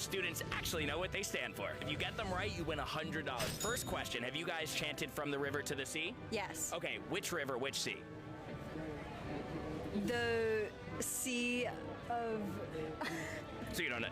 students actually know what they stand for. If you get them right, you win $100. First question, have you guys chanted from the river to the sea? Yes. Okay, which river, which sea? The Sea of... So you don't know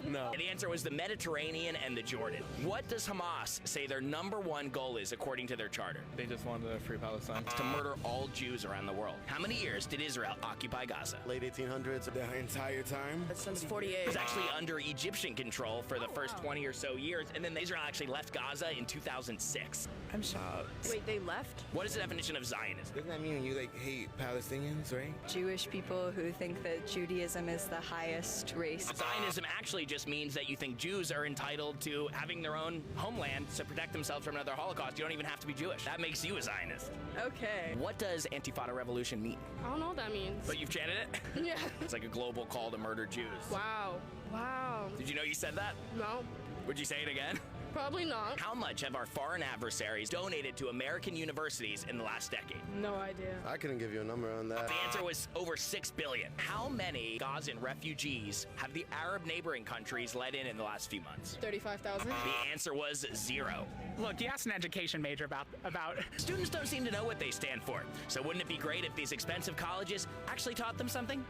the No. And the answer was the Mediterranean and the Jordan. What does Hamas say their #1 goal is according to their charter? They just wanted to free Palestine. To murder all Jews around the world. How many years did Israel occupy Gaza? Late 1800s, the entire time. Since 48. It was actually under Egyptian control for the first 20 or so years, and then Israel actually left Gaza in 2006. I'm shocked. Wait, they left? What is the definition of Zionism? Doesn't that mean you hate Palestinians, right? Jewish people who think that Judaism is the highest race. Zionism actually just means that you think Jews are entitled to having their own homeland to protect themselves from another Holocaust. You don't even have to be Jewish. That makes you a Zionist. Okay. What does Antifada revolution mean? I don't know what that means. But you've chanted it? Yeah. It's like a global call to murder Jews. Wow. Wow. Did you know you said that? No. Would you say it again? Probably not. How much have our foreign adversaries donated to American universities in the last decade? No idea. I couldn't give you a number on that. The answer was over $6 billion. How many Gazan refugees have the Arab neighboring countries let in the last few months? 35,000. The answer was 0. Look, you asked an education major about Students don't seem to know what they stand for. So wouldn't it be great if these expensive colleges actually taught them something?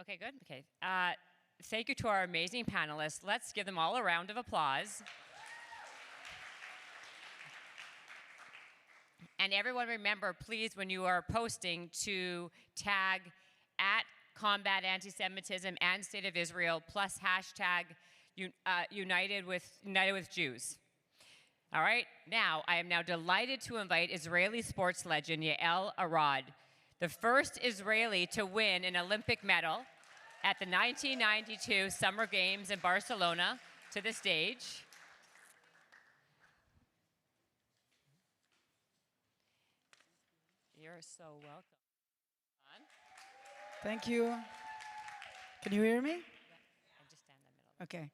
Okay, good. Okay. Thank you to our amazing panelists. Let's give them all a round of applause. And everyone remember, please, when you are posting, to tag at Combat Antisemitism and State of Israel, plus hashtag United with Jews. All right. Now, I am now delighted to invite Israeli sports legend Yael Arad, the first Israeli to win an Olympic medal at the 1992 Summer Games in Barcelona, to the stage. You're so welcome. Thank you. Can you hear me? Yeah, and just stand in the middle. Okay.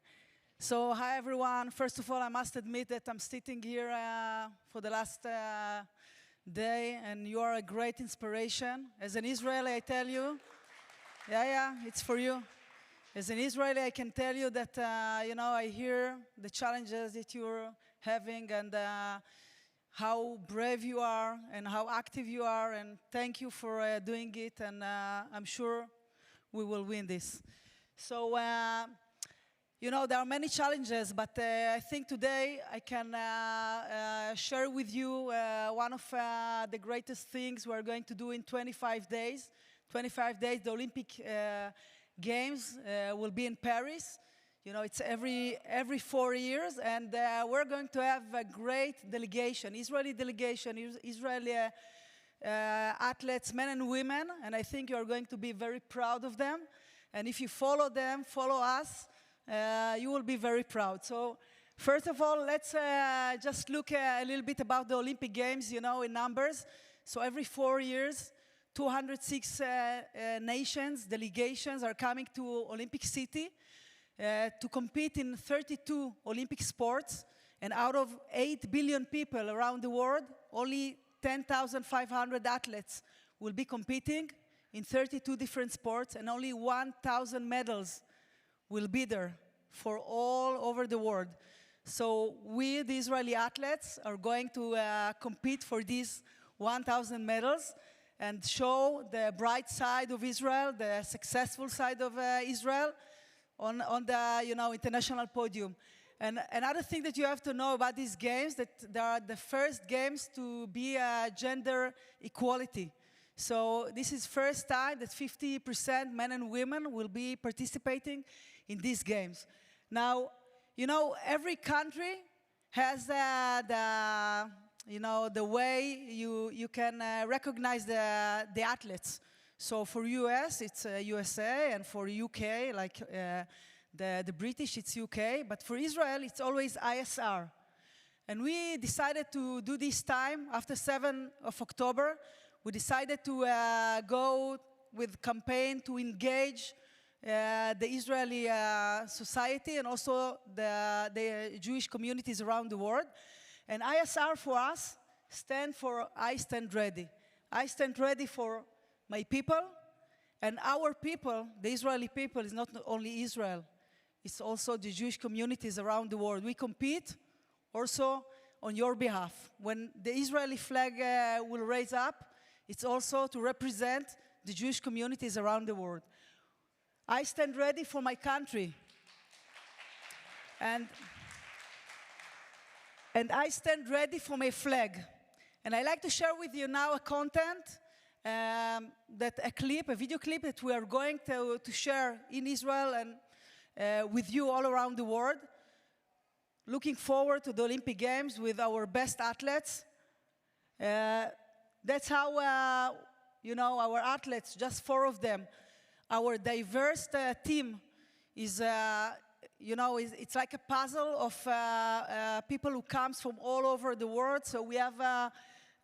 So, hi everyone. First of all, I must admit that I'm sitting here for the last day, and you are a great inspiration. As an Israeli, I tell you, it's for you. As an Israeli, I can tell you that, I hear the challenges that you're having and how brave you are and how active you are, and thank you for doing it, and I'm sure we will win this. So, there are many challenges, but I think today I can share with you one of the greatest things we're going to do in 25 days. 25 days, the Olympic Games will be in Paris. It's every 4 years, and we're going to have a great delegation, Israeli delegation, Israeli athletes, men and women, and I think you're going to be very proud of them. And if you follow them, follow us, you will be very proud. So, first of all, let's just look a little bit about the Olympic Games, in numbers. So every 4 years, 206 nations, delegations are coming to Olympic City to compete in 32 Olympic sports. And out of 8 billion people around the world, only 10,500 athletes will be competing in 32 different sports, and only 1,000 medals will be there for all over the world. So we, the Israeli athletes, are going to compete for these 1,000 medals and show the bright side of Israel, the successful side of Israel on the international podium. And another thing that you have to know about these games, that they are the first games to be gender equality. So this is first time that 50% men and women will be participating in these games. Now, every country has the way you can recognize the athletes. So for US, it's USA, and for UK, like the British, it's UK. But for Israel, it's always ISR. And we decided to do this time, after 7th of October, we decided to go with campaign to engage the Israeli society and also the Jewish communities around the world. And ISR for us stand for I stand ready. I stand ready for my people, and our people, the Israeli people, is not only Israel, it's also the Jewish communities around the world. We compete also on your behalf. When the Israeli flag will raise up, it's also to represent the Jewish communities around the world. I stand ready for my country. And I stand ready for my flag. And I like to share with you now a content, a video clip that we are going to share in Israel and with you all around the world. Looking forward to the Olympic Games with our best athletes. That's how, our athletes, just 4 of them, our diverse team is, it's like a puzzle of people who comes from all over the world. So we have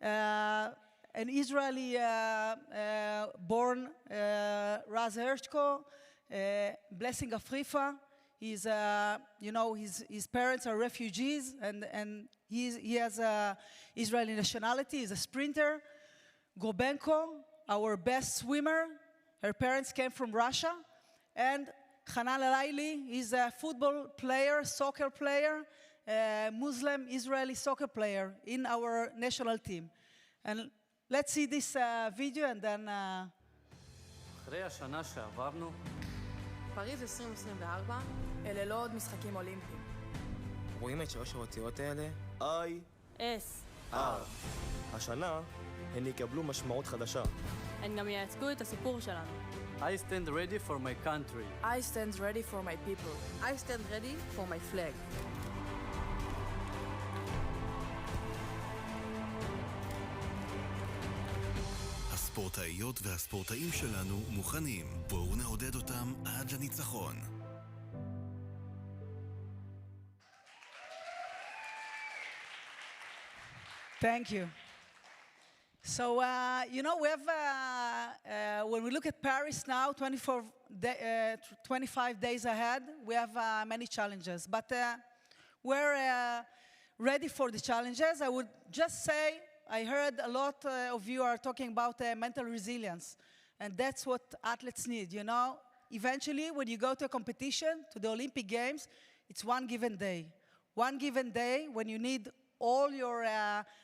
an Israeli born Raz Hershko, Blessing Afrifa. He's, his parents are refugees, and he has Israeli nationality. He's a sprinter. Gobenko, our best swimmer. Her parents came from Russia. And Hanan Alaili is a football player, soccer player, Muslim Israeli soccer player in our national team. And let's see this video and then... אחרי השנה שעברנו, פריז 2024, אלה לא עוד משחקים אולימפיים. רואים את 3 האותיות האלה? S. השנה הן יקבלו משמעות חדשה. הן גם ייצגו את הסיפור שלנו. I stand ready for my country. I stand ready for my people. I stand ready for my flag. הספורטאיות והספורטאים שלנו מוכנים. בואו נעודד אותם עד לניצחון. Thank you. So, we have, when we look at Paris now, 25 days ahead, we have many challenges. But we're ready for the challenges. I would just say, I heard a lot of you are talking about mental resilience. And that's what athletes need, Eventually, when you go to a competition, to the Olympic Games, it's one given day. One given day when you need all your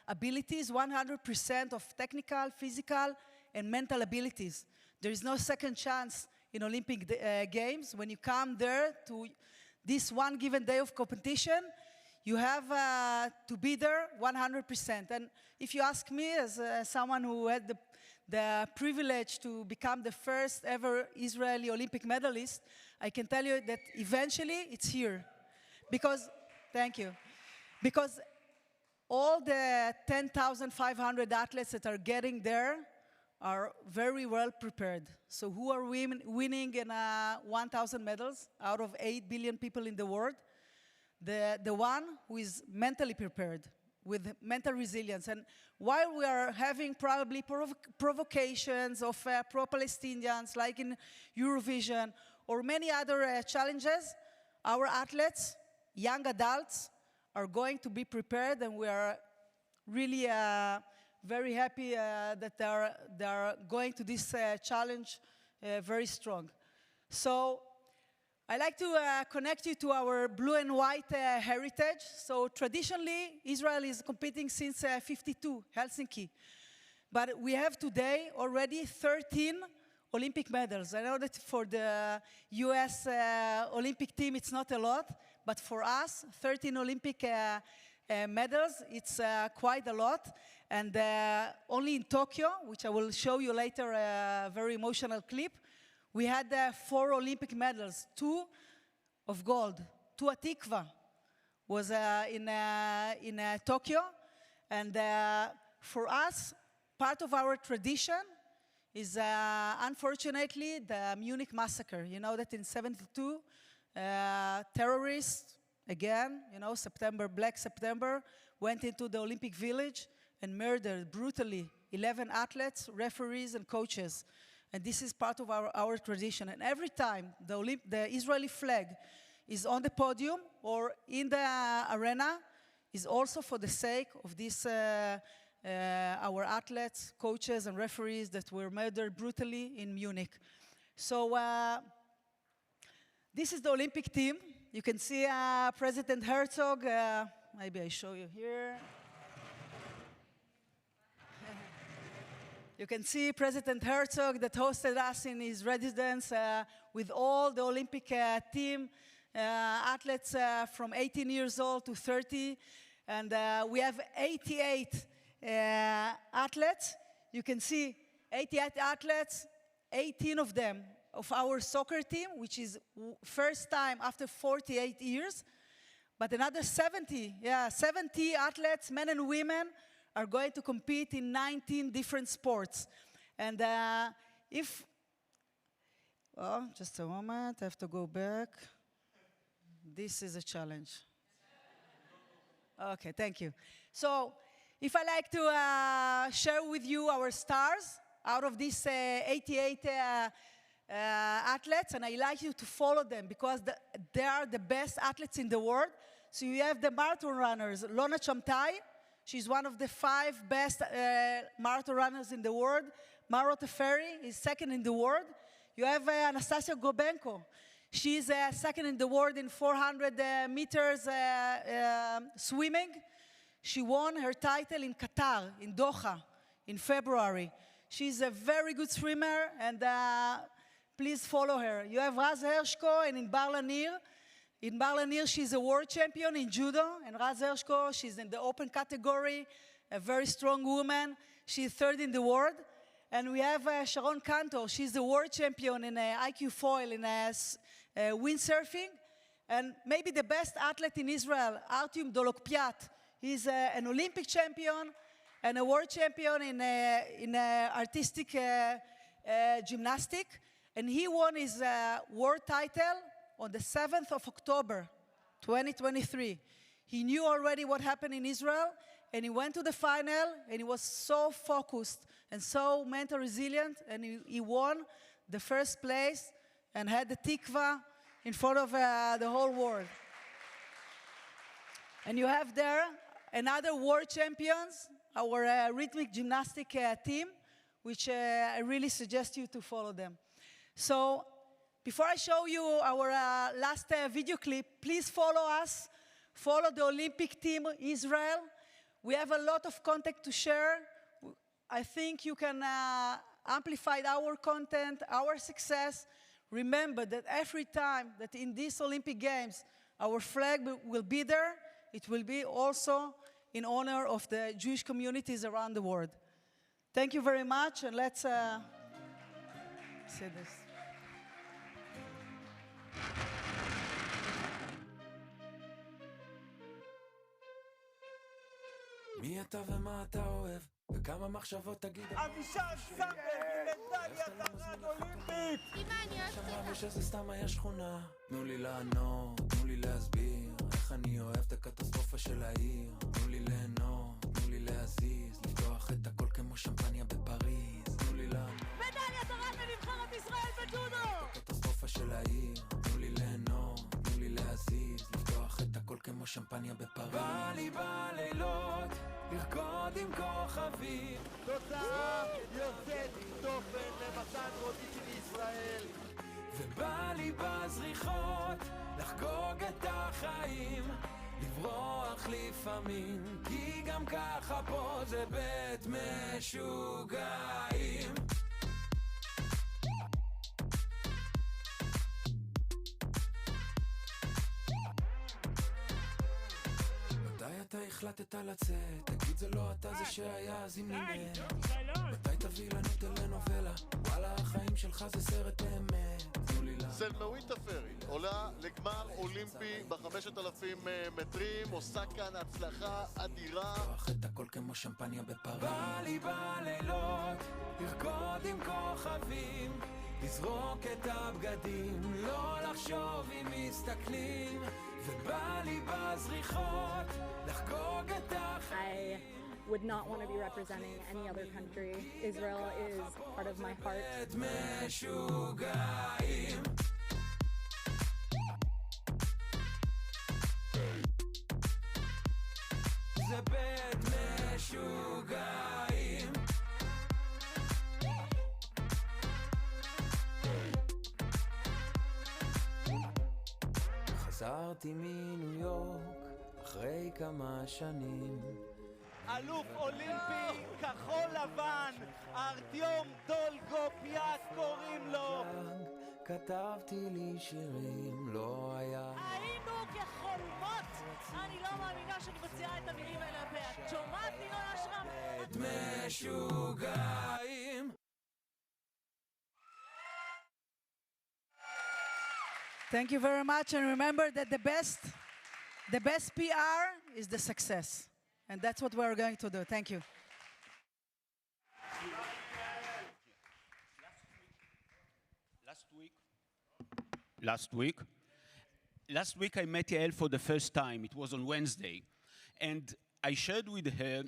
abilities, 100% of technical, physical, and mental abilities. There is no second chance in Olympic Games. When you come there to this one given day of competition, you have to be there 100%. And if you ask me, as someone who had the privilege to become the first ever Israeli Olympic medalist, I can tell you that eventually it's here. Thank you. Because all the 10,500 athletes that are getting there are very well prepared. So who are winning in 1,000 medals out of 8 billion people in the world? The one who is mentally prepared, with mental resilience. And while we are having probably provocations of pro-Palestinians, like in Eurovision, or many other challenges, our athletes, young adults, are going to be prepared, and we are really very happy that they are going to this challenge very strong. So I like to connect you to our blue and white heritage. So traditionally, Israel is competing since 52, Helsinki. But we have today already 13 Olympic medals. I know that for the US Olympic team, it's not a lot. But for us, 13 Olympic medals, it's quite a lot. And only in Tokyo, which I will show you later, a very emotional clip, we had 4 Olympic medals, 2 of gold. 2 Atikva was in Tokyo. And for us, part of our tradition is, unfortunately, the Munich massacre. You know that in 1972, terrorists, again, Black September, went into the Olympic Village and murdered brutally 11 athletes, referees, and coaches. And this is part of our tradition. And every time the Israeli flag is on the podium or in the arena, is also for the sake of this, our athletes, coaches, and referees that were murdered brutally in Munich. So this is the Olympic team. You can see President Herzog. Maybe I show you here. You can see President Herzog that hosted us in his residence with all the Olympic team, athletes from 18 years old to 30. And we have 88 athletes. You can see 88 athletes, 18 of them of our soccer team, which is first time after 48 years. But another 70 athletes, men and women, are going to compete in 19 different sports. And just a moment, I have to go back. This is a challenge. Okay, thank you. So, if I like to share with you our stars out of these 88 athletes, and I like you to follow them because they are the best athletes in the world. So you have the marathon runners, Lona Chamtai. She's one of the 5 best marathon runners in the world. Maro Teferi is second in the world. You have Anastasia Gobenko. She's second in the world in 400 meters swimming. She won her title in Qatar, in Doha, in February. She's a very good swimmer, and please follow her. You have Raz Hershko and Inbar Lanir. Inbar Lanir, she's a world champion in judo, and Raz Hershko, she's in the open category, a very strong woman. She's third in the world. And we have Sharon Cantor. She's the world champion in IQ foil, in windsurfing. And maybe the best athlete in Israel, Artyom Dolokpiat. He's an Olympic champion and a world champion in artistic gymnastic. And he won his world title on the 7th of October, 2023. He knew already what happened in Israel, and he went to the final, and he was so focused and so mental resilient, and he won the first place and had the tikva in front of the whole world. And you have there another world champions, our rhythmic gymnastic team, which I really suggest you to follow them. So before I show you our last video clip, please follow us. Follow the Olympic team Israel. We have a lot of content to share. I think you can amplify our content, our success. Remember that every time that in these Olympic Games our flag will be there, it will be also in honor of the Jewish communities around the world. Thank you very much, and let's say this. מי אתה ומה אתה אוהב, וכמה מחשבות תגיד. אבישג סמברג, מדליית ארד אולימפית! אמא, אני אוהבת אותך. ושזה סתם היה שכונה. תנו לי לענות, תנו לי להסביר, איך אני אוהב את הקטסטרופה של העיר. תנו לי ליהנות, תנו לי להזיז, לפתוח את הכל כמו שמפניה בפריז. תנו לי לענות. מדליית ארד לנבחרת ישראל בג'ודו! הקטסטרופה של העיר, תנו לי ליהנות, תנו לי להזיז, לפתוח את הכל כמו שמפניה בפריז. בא לי בלילות, לרקוד עם כוכבים. תוצאה יוצאת דופן למתן רודי של ישראל. ובא לי בזריחות, לחגוג את החיים, לברוח לפעמים, כי גם ככה פה זה בית משוגעים. אתה החלטת לצאת, תגיד זה לא אתה זה שהיה אז עם נימת. מתי תביא לנו טלנובלה, וואלה החיים שלך זה סרט באמת. סלמאווית תפרי עולה לגמר אולימפי ב5,000 מטרים, עושה כאן הצלחה אדירה. לפתוח את הכל כמו שמפניה בפריז. בא לי בלילות, לרקוד עם כוכבים, לזרוק את הבגדים, לא לחשוב אם מסתכלים, ובא לי בזריחות, לחגוג את החיים. I would not want to be representing any other country. Israel is part of my heart. חזרתי מניו יורק אחרי כמה שנים. אלוף אולימפי כחול לבן, ארטיום דולגופיאט קוראים לו. כתבתי לי שירים, לא היה... היינו כחולמות! אני לא מאמינה שאני מוציאה את המילים האלה לפה. את שומעת לי לא אשרם? משוגעים. Thank you very much, and remember that the best PR is the success. And that's what we're going to do. Thank you. Last week I met Yael for the first time. It was on Wednesday. And I shared with her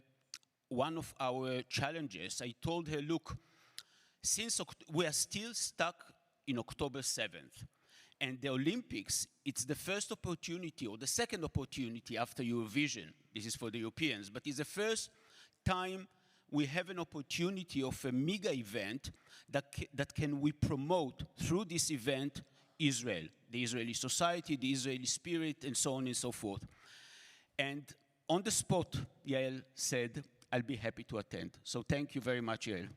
one of our challenges. I told her, look, since we are still stuck in October 7th, and the Olympics, it's the first opportunity or the second opportunity after Eurovision. This is for the Europeans, but it's the first time we have an opportunity of a mega event that can we promote through this event Israel, the Israeli society, the Israeli spirit, and so on and so forth. And on the spot, Yael said, I'll be happy to attend. So thank you very much, Yael.